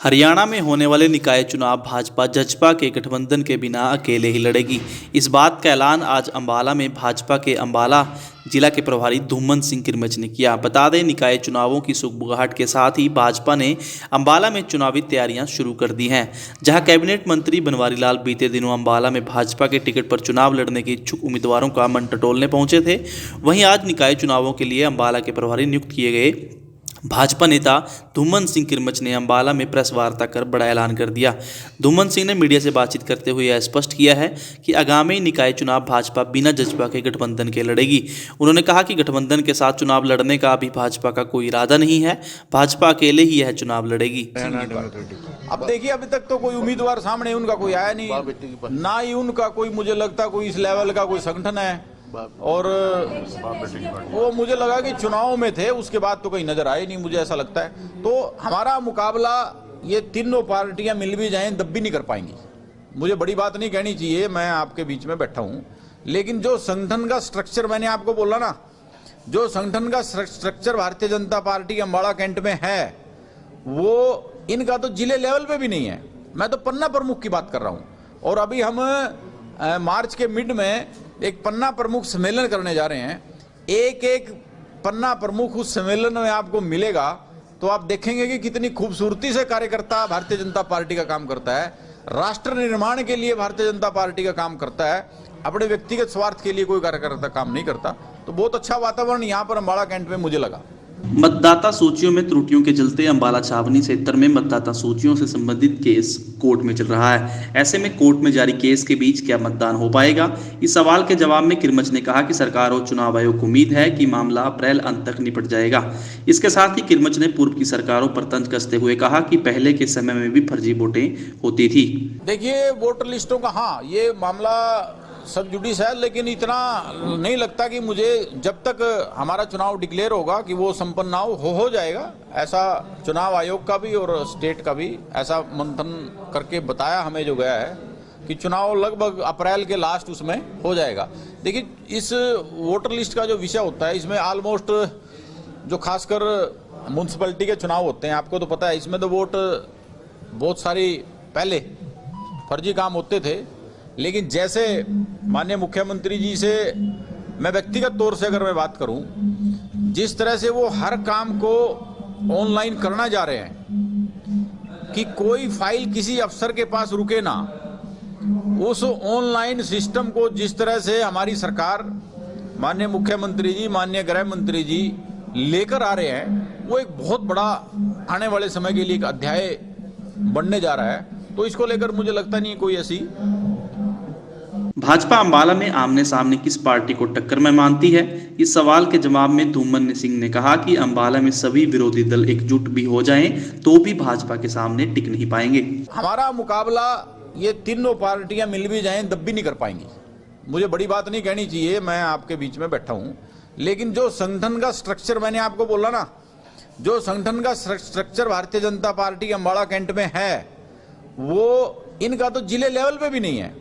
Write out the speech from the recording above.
हरियाणा में होने वाले निकाय चुनाव भाजपा जजपा के गठबंधन के बिना अकेले ही लड़ेगी। इस बात का ऐलान आज अंबाला में भाजपा के अंबाला जिला के प्रभारी धूमन सिंह किरमच ने किया। बता दें, निकाय चुनावों की सुगबुगाहट के साथ ही भाजपा ने अंबाला में चुनावी तैयारियां शुरू कर दी हैं। जहां कैबिनेट मंत्री बनवारी लाल बीते दिनों अंबाला में भाजपा के टिकट पर चुनाव लड़ने के इच्छुक उम्मीदवारों का मन टटोलने पहुंचे थे, वहीं आज निकाय चुनावों के लिए अंबाला के प्रभारी नियुक्त किए गए भाजपा नेता धूमन सिंह किरमच ने अंबाला में प्रेस वार्ता कर बड़ा ऐलान कर दिया। धूमन सिंह ने मीडिया से बातचीत करते हुए यह स्पष्ट किया है कि आगामी निकाय चुनाव भाजपा बिना जजपा के गठबंधन के लड़ेगी। उन्होंने कहा कि गठबंधन के साथ चुनाव लड़ने का अभी भाजपा का कोई इरादा नहीं है, भाजपा अकेले ही यह चुनाव लड़ेगी। अब देखिए, अभी तक तो कोई उम्मीदवार सामने उनका कोई आया नहीं, ना ही उनका कोई, मुझे लगता कोई इस लेवल का कोई संगठन है। और वो मुझे लगा कि चुनाव में थे, उसके बाद तो कहीं नजर आए नहीं, मुझे ऐसा लगता है। तो हमारा मुकाबला ये तीनों पार्टियां मिल भी जाएं तब भी नहीं कर पाएंगी। मुझे बड़ी बात नहीं कहनी चाहिए, मैं आपके बीच में बैठा हूं, लेकिन जो संगठन का स्ट्रक्चर मैंने आपको बोला ना, जो संगठन का structure Bharatiya Janata party Ambala cantt में है, वो इनका तो जिले लेवल पे भी नहीं है। मैं तो पन्ना प्रमुख की बात कर रहा हूं। और अभी हम मार्च के मिड में एक पन्ना प्रमुख सम्मेलन करने जा रहे हैं। एक एक पन्ना प्रमुख उस सम्मेलन में आपको मिलेगा तो आप देखेंगे कि कितनी खूबसूरती से कार्यकर्ता भारतीय जनता पार्टी का काम करता है, राष्ट्र निर्माण के लिए भारतीय जनता पार्टी का काम करता है, अपने व्यक्तिगत स्वार्थ के लिए कोई कार्यकर्ता काम नहीं करता। तो बहुत अच्छा वातावरण यहाँ पर अंबाला कैंट में मुझे लगा। मतदाता सूचियों में त्रुटियों के चलते अंबाला छावनी क्षेत्र में मतदाता सूचियों से संबंधित केस कोर्ट में चल रहा है। ऐसे में कोर्ट में जारी केस के बीच क्या मतदान हो पाएगा? इस सवाल के जवाब में किरमच ने कहा कि सरकार और चुनाव आयोग को उम्मीद है कि मामला अप्रैल अंत तक निपट जाएगा। इसके साथ ही किरमच ने पूर्व की सरकारों पर तंज कसते हुए कहा कि पहले के समय में भी फर्जी वोटें होती थी। देखिए, वोटर लिस्टों का हाँ, ये मामला सब जुडिस है, लेकिन इतना नहीं लगता कि मुझे, जब तक हमारा चुनाव डिक्लेयर होगा कि वो संपन्न हो जाएगा। ऐसा चुनाव आयोग का भी और स्टेट का भी ऐसा मंथन करके बताया हमें जो गया है कि चुनाव लगभग अप्रैल के लास्ट उसमें हो जाएगा। देखिए, इस वोटर लिस्ट का जो विषय होता है, इसमें ऑलमोस्ट जो खासकर म्यूनसिपैलिटी के चुनाव होते हैं, आपको तो पता है, इसमें तो वोट बहुत सारी पहले फर्जी काम होते थे। लेकिन जैसे माननीय मुख्यमंत्री जी से मैं व्यक्तिगत तौर से अगर मैं बात करूं, जिस तरह से वो हर काम को ऑनलाइन करना जा रहे हैं कि कोई फाइल किसी अफसर के पास रुके ना, उस ऑनलाइन सिस्टम को जिस तरह से हमारी सरकार, माननीय मुख्यमंत्री जी, माननीय गृह मंत्री जी लेकर आ रहे हैं, वो एक बहुत बड़ा आने वाले समय के लिए एक अध्याय बनने जा रहा है। तो इसको लेकर मुझे लगता नहीं कोई ऐसी। भाजपा अंबाला में आमने सामने किस पार्टी को टक्कर में मानती है? इस सवाल के जवाब में धूमन सिंह ने कहा कि अंबाला में सभी विरोधी दल एकजुट भी हो जाएं तो भी भाजपा के सामने टिक नहीं पाएंगे। हमारा मुकाबला ये तीनों पार्टियां मिल भी जाएं तब भी नहीं कर पाएंगी। मुझे बड़ी बात नहीं कहनी चाहिए, मैं आपके बीच में बैठा हूं, लेकिन जो संगठन का स्ट्रक्चर मैंने आपको बोला ना, जो संगठन का structure Bharatiya Janata party Ambala cantt में है, वो इनका तो जिले लेवल पे भी नहीं है।